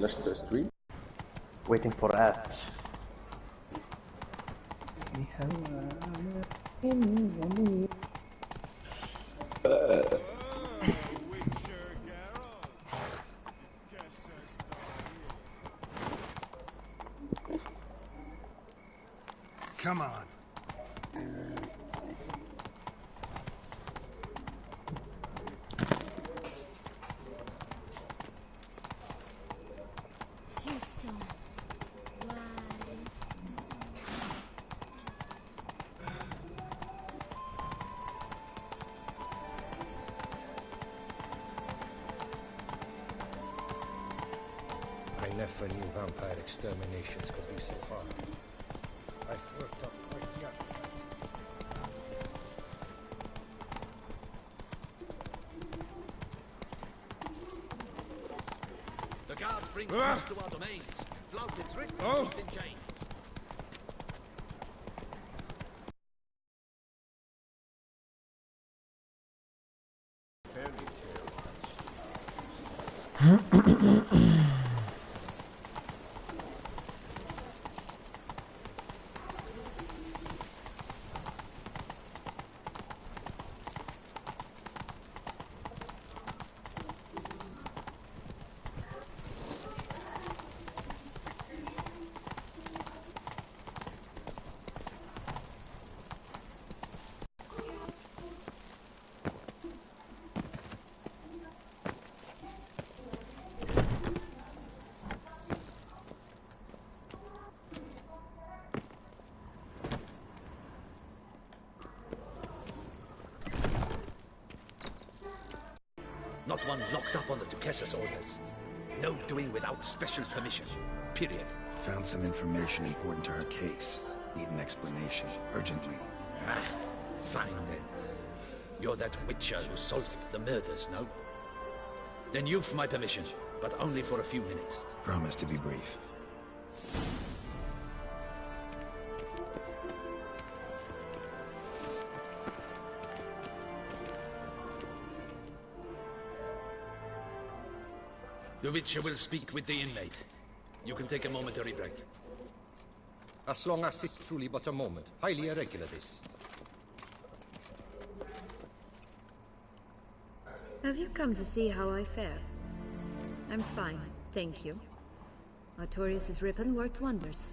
Leicester Street. Waiting for Ash. Come on. I never knew vampire exterminations could be so hard. I've worked up quite young. The guard brings us to our domains. Flout its writ and keep in chains. Not one locked up on the Duchess's orders. No doing without special permission. Period. Found some information important to her case. Need an explanation, urgently. Ah, fine then. You're that witcher who solved the murders, no? Then you've my permission, but only for a few minutes. Promise to be brief. The Witcher will speak with the inmate. You can take a momentary break. As long as it's truly but a moment. Highly irregular, this. Have you come to see how I fare? I'm fine, thank you. Artorius' ribbon worked wonders.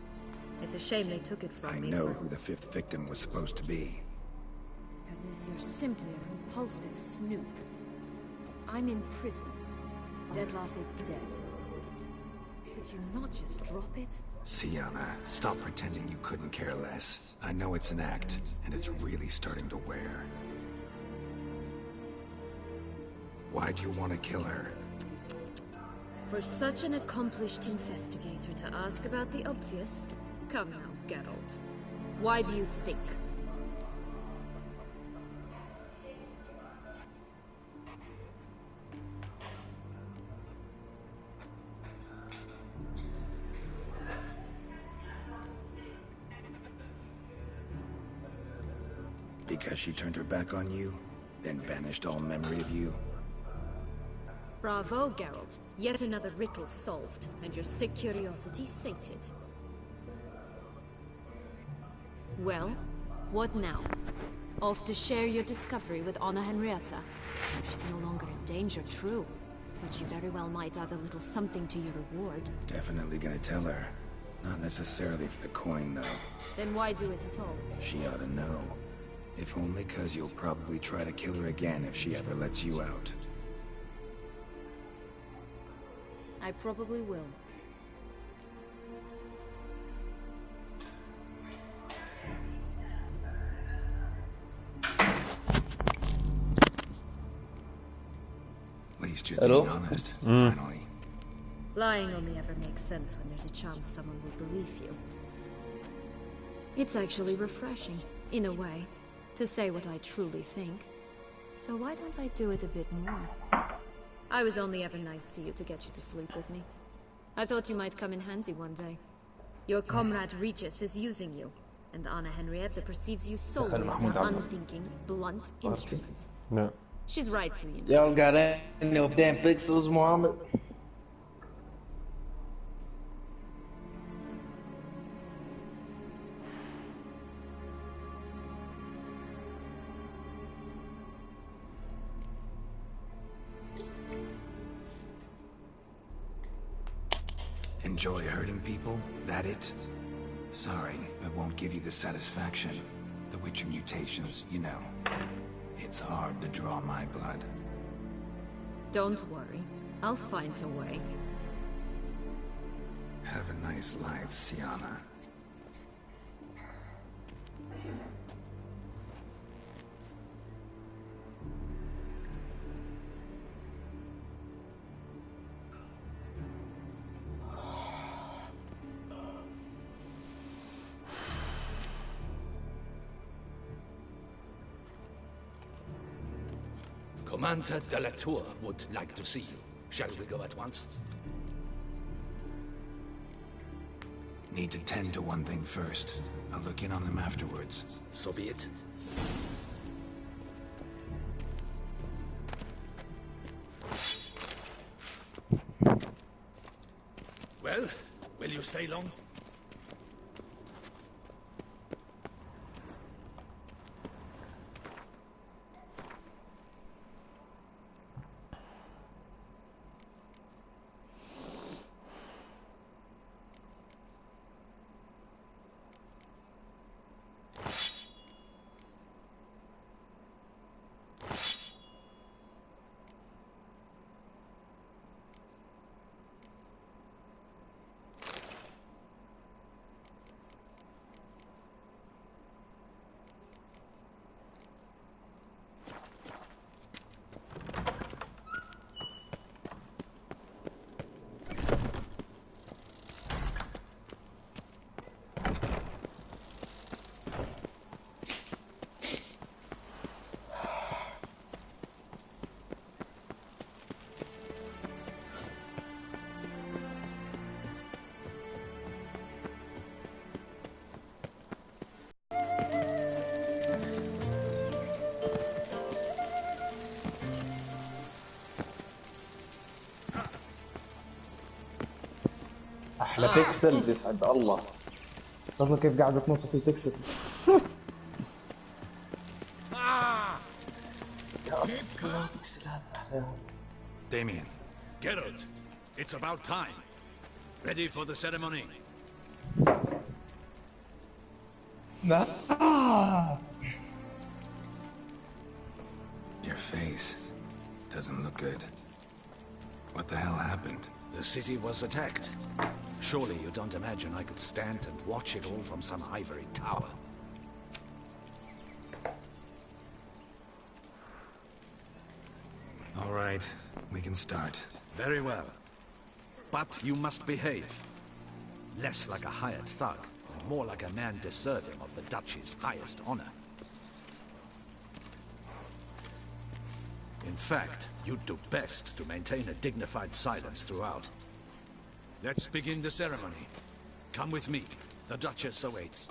It's a shame they took it from me. I know who the fifth victim was supposed to be. Goodness, you're simply a compulsive snoop. I'm in prison. Deadloff is dead. Could you not just drop it? Sienna, stop pretending you couldn't care less. I know it's an act, and it's really starting to wear. Why do you want to kill her? For such an accomplished investigator to ask about the obvious? Come now, Geralt. Why do you think? Because she turned her back on you, then banished all memory of you? Bravo, Geralt. Yet another riddle solved, and your sick curiosity sated. Well, what now? Off to share your discovery with Anna Henrietta? She's no longer in danger, true. But she very well might add a little something to your reward. Definitely gonna tell her. Not necessarily for the coin, though. Then why do it at all? She ought to know. If only 'cause you'll probably try to kill her again if she ever lets you out. I probably will. At least you're being honest, finally. Lying only ever makes sense when there's a chance someone will believe you. It's actually refreshing, in a way, to say what I truly think. So why don't I do it a bit more? I was only ever nice to you to get you to sleep with me. I thought you might come in handy one day. Your comrade Regis is using you, and Anna Henrietta perceives you solely as her unthinking, blunt instrument. No. She's right to you. Y'all got any damn pixels, Mohammed? Enjoy hurting people? That it? Sorry, I won't give you the satisfaction. The Witcher mutations, you know. It's hard to draw my blood. Don't worry. I'll find a way. Have a nice life, Sienna. Commander de la Tour would like to see you. Shall we go at once? Need to tend to one thing first. I'll look in on them afterwards. So be it. Well, will you stay long? احلى بيكسل يسعد الله. شوفوا كيف قاعده تنط في البيكسل. Damien. Geralt, it's about time. Ready for the ceremony? Your face doesn't look good. What the hell happened? The city was attacked. Surely you don't imagine I could stand and watch it all from some ivory tower. All right, we can start. Very well. But you must behave. Less like a hired thug, and more like a man deserving of the Duchy's highest honor. In fact, you'd do best to maintain a dignified silence throughout. Let's begin the ceremony. Come with me. The Duchess awaits.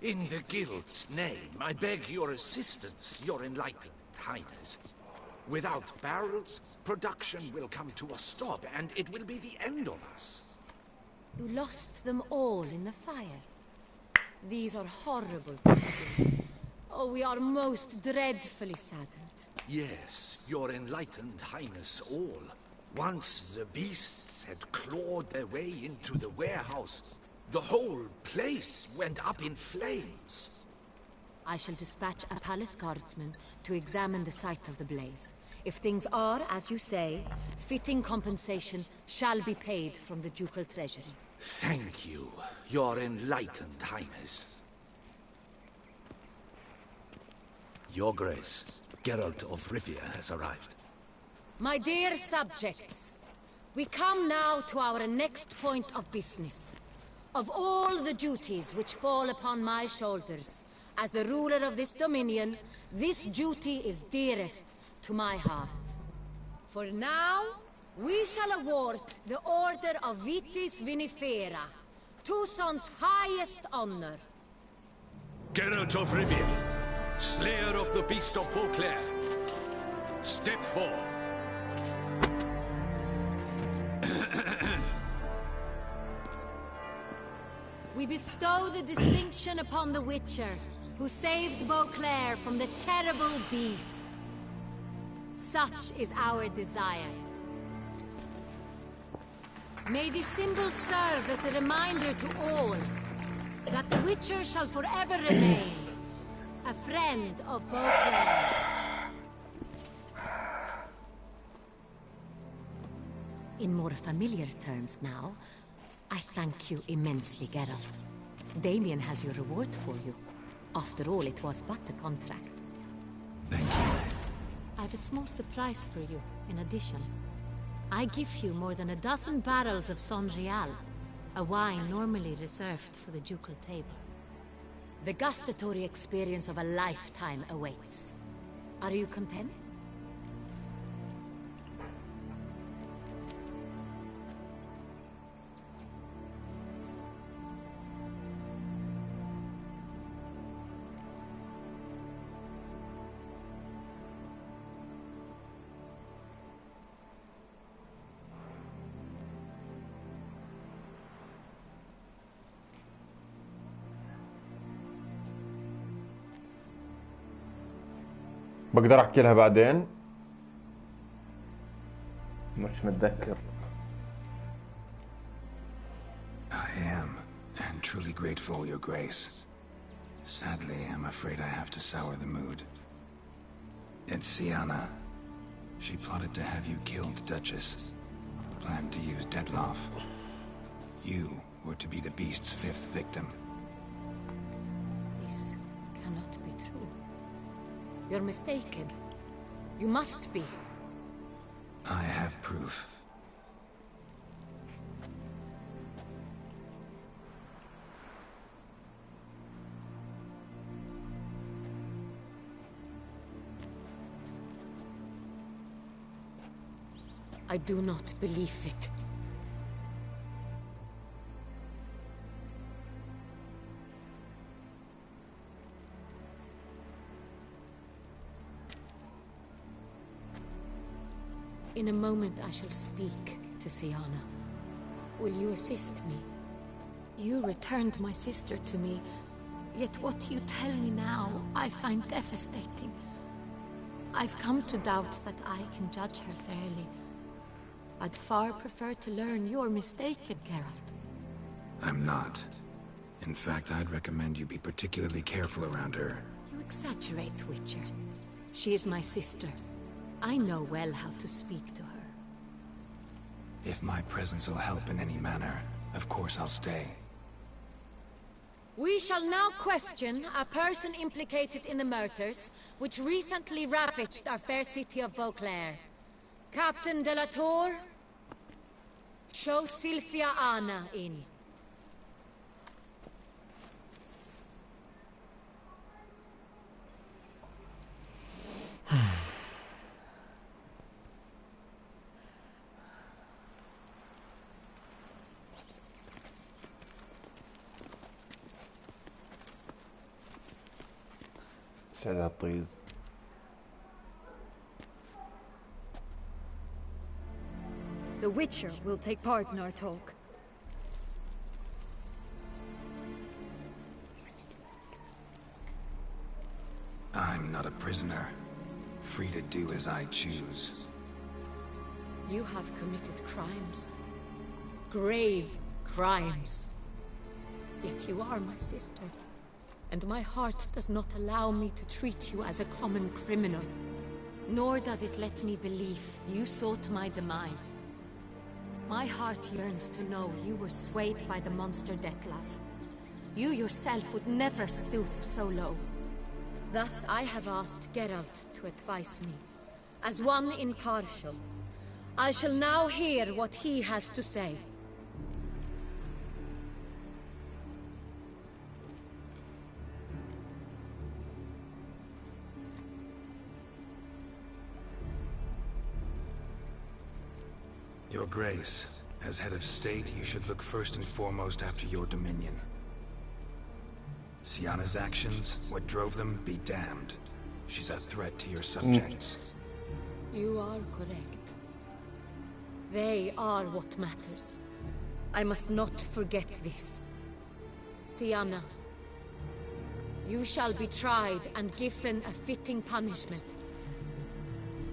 In the Guild's name, I beg your assistance, your enlightened highness. Without barrels, production will come to a stop, and it will be the end of us. You lost them all in the fire. These are horrible tidings. Oh, we are most dreadfully saddened. Yes, your enlightened highness all. Once the beasts had clawed their way into the warehouse, the whole place went up in flames. I shall dispatch a palace guardsman to examine the site of the blaze. If things are, as you say, fitting compensation shall be paid from the ducal treasury. Thank you, your enlightened highness. Your Grace, Geralt of Rivia has arrived. My dear subjects, we come now to our next point of business. Of all the duties which fall upon my shoulders As the ruler of this dominion, this duty is dearest to my heart. For now, we shall award the Order of Vitis Vinifera, Tucson's highest honor. Geralt of Rivia, Slayer of the Beast of Beauclair, step forth. We bestow the distinction upon the Witcher, who saved Beauclair from the terrible beast. Such is our desire. May this symbol serve as a reminder to all that the Witcher shall forever remain a friend of Beauclair. In more familiar terms now, I thank you immensely, Geralt. Damien has your reward for you. After all, it was but a contract. Thank you. I have a small surprise for you, in addition. I give you more than a dozen barrels of Son Real, a wine normally reserved for the ducal table. The gustatory experience of a lifetime awaits. Are you content? بقدر احكي لها بعدين؟ مش متذكر. I am, and truly grateful, Your Grace. Sadly, I'm afraid I have to sour the mood. It's Sienna. She plotted to have you killed, Duchess. Planned to use Detloff. You were to be the beast's 5th victim. This cannot be true. You're mistaken. You must be. I have proof. I do not believe it. In a moment I shall speak to Sienna. Will you assist me? You returned my sister to me, yet what you tell me now, I find devastating. I've come to doubt that I can judge her fairly. I'd far prefer to learn you're mistaken, Geralt. I'm not. In fact, I'd recommend you be particularly careful around her. You exaggerate, Witcher. She is my sister. I know well how to speak to her. If my presence will help in any manner, of course I'll stay. We shall now question a person implicated in the murders which recently ravaged our fair city of Beauclair. Captain de la Tour, show Sylvia Anna in. سعدها الطيز. The Witcher will take part in our talk. I'm not a prisoner. Free to do as I choose. You have committed crimes. Grave crimes. Yet you are my sister. And my heart does not allow me to treat you as a common criminal. Nor does it let me believe you sought my demise. My heart yearns to know you were swayed by the monster Detlaff. You yourself would never stoop so low. Thus I have asked Geralt to advise me. As one impartial, I shall now hear what he has to say. Your Grace, as head of state, you should look first and foremost after your dominion. Sienna's actions, what drove them, be damned. She's a threat to your subjects. You are correct. They are what matters. I must not forget this. Sienna, you shall be tried and given a fitting punishment.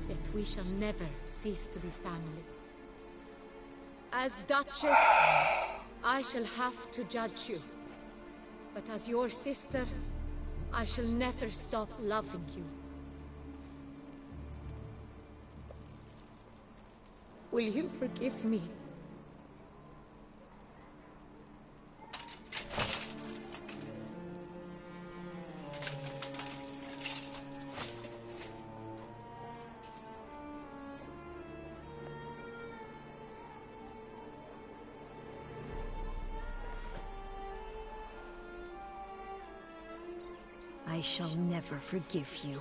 Yet we shall never cease to be family. As Duchess, I shall have to judge you. But as your sister, I shall never stop loving you. Will you forgive me? I shall never forgive you.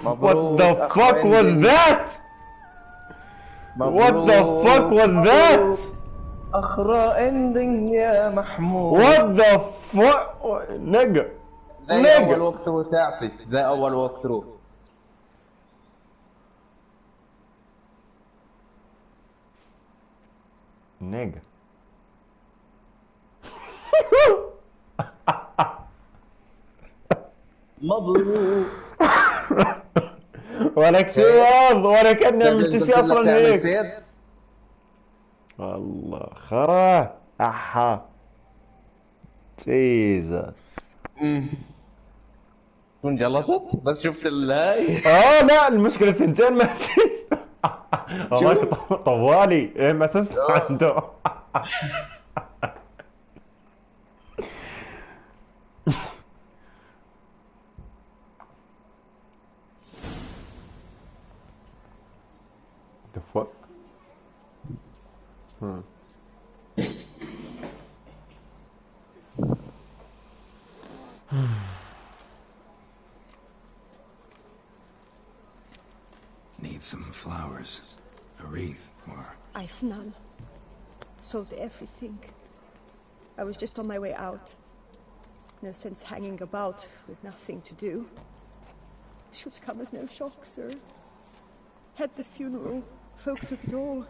مبروك What the fuck أخو was إندي. that? What the fuck was that? أخرى اندنج يا محمود. What the fuck? Nigga. زي Nigga. أول وقت ثرو تعطي زي أول وقت ثرو. Nigga. مبروك. ولك شو ولا كأني عملت شي اصلا تعمل هيك. فيض. والله خرا احا جيزس. انجلطت بس شفت الهاي. لا المشكلة ثنتين ما والله طوالي ايه ما اسست عنده. The fuck? Need some flowers, a wreath, or... I've none. Sold everything. I was just on my way out. No sense hanging about with nothing to do. Should come as no shock, sir. Had the funeral. Folk took it all.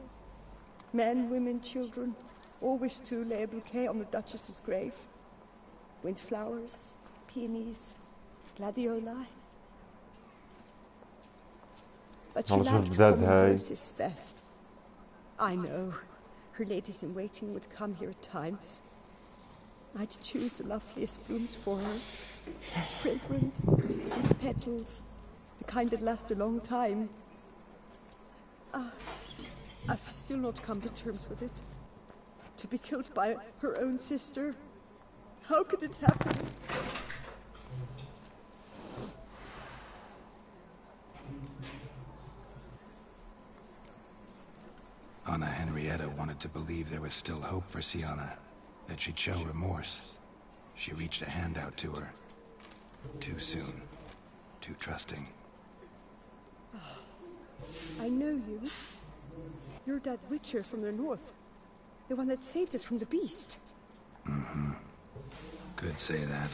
Men, women, children. All wished to lay a bouquet on the Duchess's grave. Windflowers, peonies, gladioli. But she Alles wat liked bezet common hij. roses best. I know. Her ladies-in-waiting would come here at times. I'd choose the loveliest blooms for her. Fragrant, with petals, the kind that last a long time. I've still not come to terms with it. To be killed by her own sister. How could it happen? Anna Henrietta wanted to believe there was still hope for Sienna, that she'd show remorse. She reached a hand out to her. Too soon. Too trusting. I know you. You're that witcher from the north. The one that saved us from the beast. Could say that.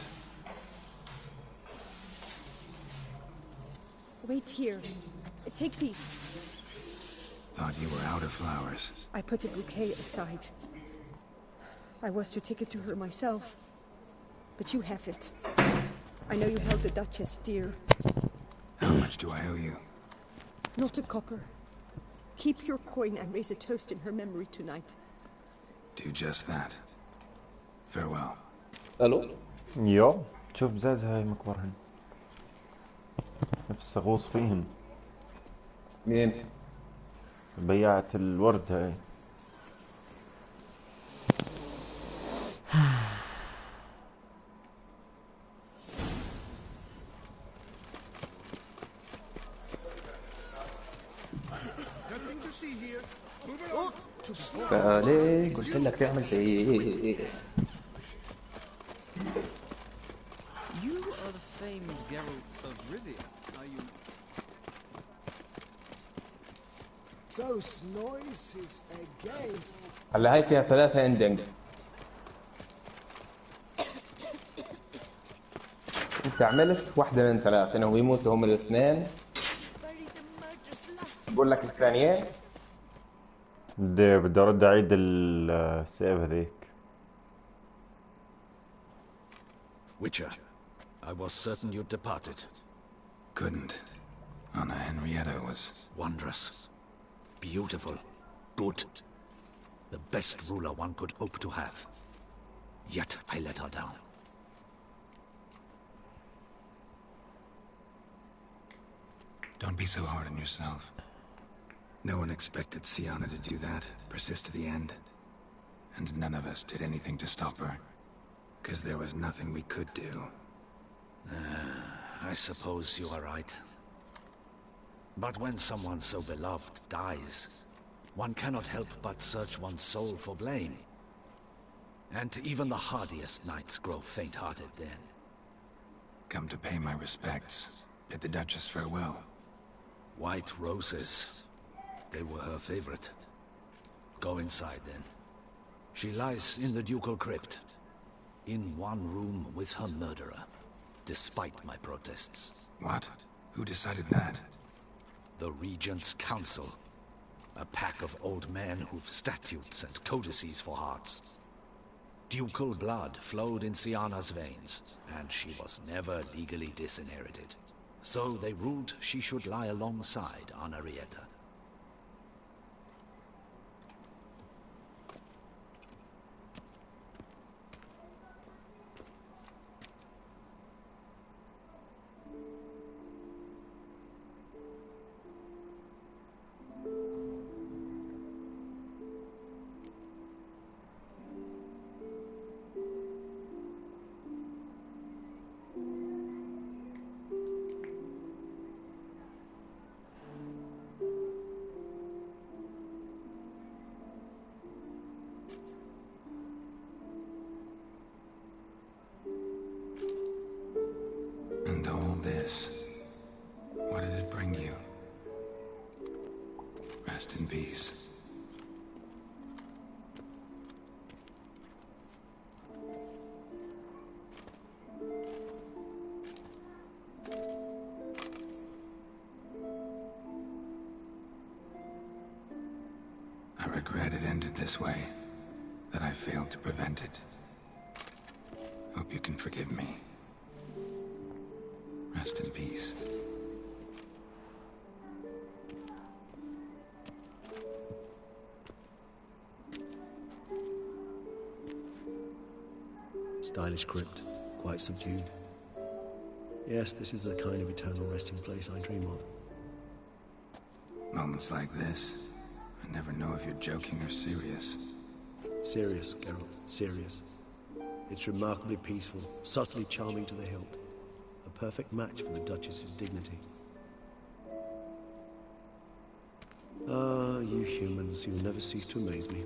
Wait here. Take these. Thought you were out of flowers. I put a bouquet aside. I was to take it to her myself. But you have it. I know you held the Duchess dear. How much do I owe you? Not a copper. Keep your coin and raise a toast in her memory tonight. Do just that. Farewell. الو يو شوف بزاز هاي مكبرهن نفس غوص فيهن. مين؟ بياعة الورد هاي. فليه قلت لك تعمل زي You are the famed Geralt of Rivia, are you? Those noises again. هلا هاي فيها 3 اندنجز. انت عملت واحدة من 3 انهم يموتوا هم الاثنين. بقول لك الثانيين بدي ارد اعيد السيف هذيك. Witcher, I was certain you'd departed. Couldn't. Anna Henrietta was... Wondrous. Beautiful. Good. The best ruler one could hope to have. Yet I let her down. Don't be so hard on yourself. No one expected Sienna to do that, persist to the end. And none of us did anything to stop her. Because there was nothing we could do. I suppose you are right. But when someone so beloved dies, one cannot help but search one's soul for blame. And even the hardiest knights grow faint-hearted then. Come to pay my respects. Bid the Duchess farewell. White roses. They were her favorite. Go inside then. She lies in the ducal crypt. In one room with her murderer. Despite my protests. What? Who decided that? The Regent's Council. A pack of old men who've statutes and codices for hearts. Ducal blood flowed in Sienna's veins, and she was never legally disinherited. So they ruled she should lie alongside Henrietta. And all this, what did it bring you? Rest in peace. I regret it ended this way, that I failed to prevent it. Hope you can forgive me. Rest in peace. Stylish crypt, quite subdued. Yes, this is the kind of eternal resting place I dream of. Moments like this, I never know if you're joking or serious. Serious, Geralt, serious. It's remarkably peaceful, subtly charming to the hilt. A perfect match for the Duchess's dignity. Ah, you humans, you'll never cease to amaze me.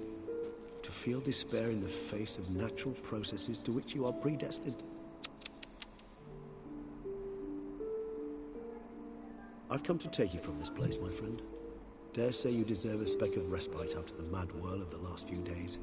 To feel despair in the face of natural processes to which you are predestined. I've come to take you from this place, my friend. Dare say you deserve a speck of respite after the mad whirl of the last few days.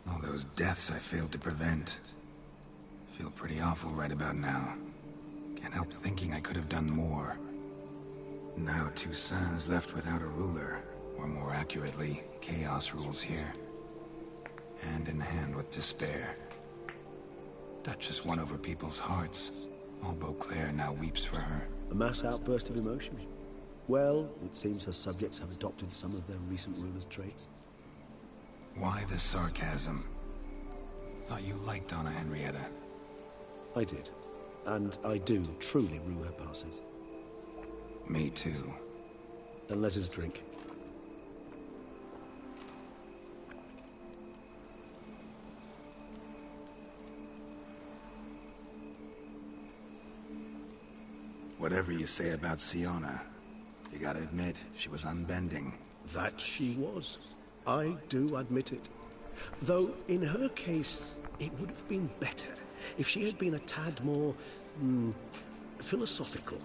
All those deaths I failed to prevent. Feel pretty awful right about now. Can't help thinking I could have done more. Now Toussaint's left without a ruler, or more accurately, chaos rules here. Hand in hand with despair. Duchess won over people's hearts. All Beauclair now weeps for her. A mass outburst of emotion. Well, it seems her subjects have adopted some of their recent ruler's traits. Why this sarcasm? Thought you liked Donna Henrietta. I did. And I do truly rue her passes. Me too. Then let us drink. Whatever you say about Siona, you gotta admit, she was unbending. That she was. I do admit it. Though, in her case, it would have been better if she had been a tad more... philosophical.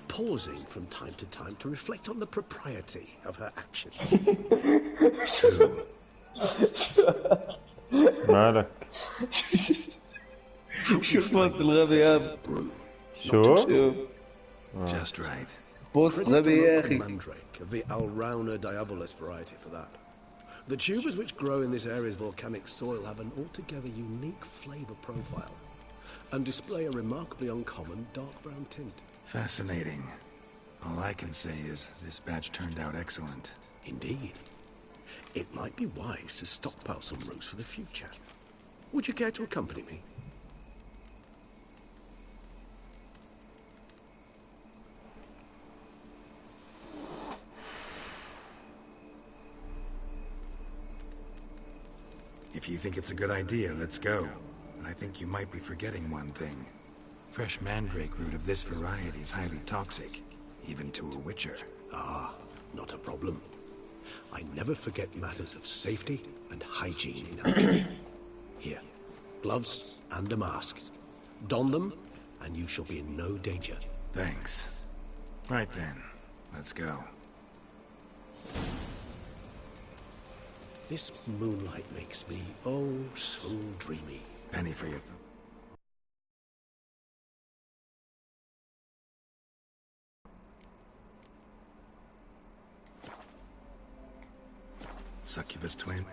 Pausing from time to time to reflect on the propriety of her actions. مالك؟ شوف بوست الغبي هذا. شو؟ Just right. بوست غبي يا أخي. Mandrake of the Alrauna diabolus variety for that. The tubers which grow in this area's volcanic soil have an altogether unique flavor profile and display a remarkably uncommon dark brown tint. Fascinating. All I can say is this batch turned out excellent. Indeed. It might be wise to stockpile some roots for the future. Would you care to accompany me? If you think it's a good idea, let's go. I think you might be forgetting one thing. Fresh mandrake root of this variety is highly toxic, even to a witcher. Ah, not a problem. I never forget matters of safety and hygiene in alchemy. Here, gloves and a mask. Don them, and you shall be in no danger. Thanks. Right then, let's go. This moonlight makes me, oh, so dreamy. Penny for your... Succubus twin?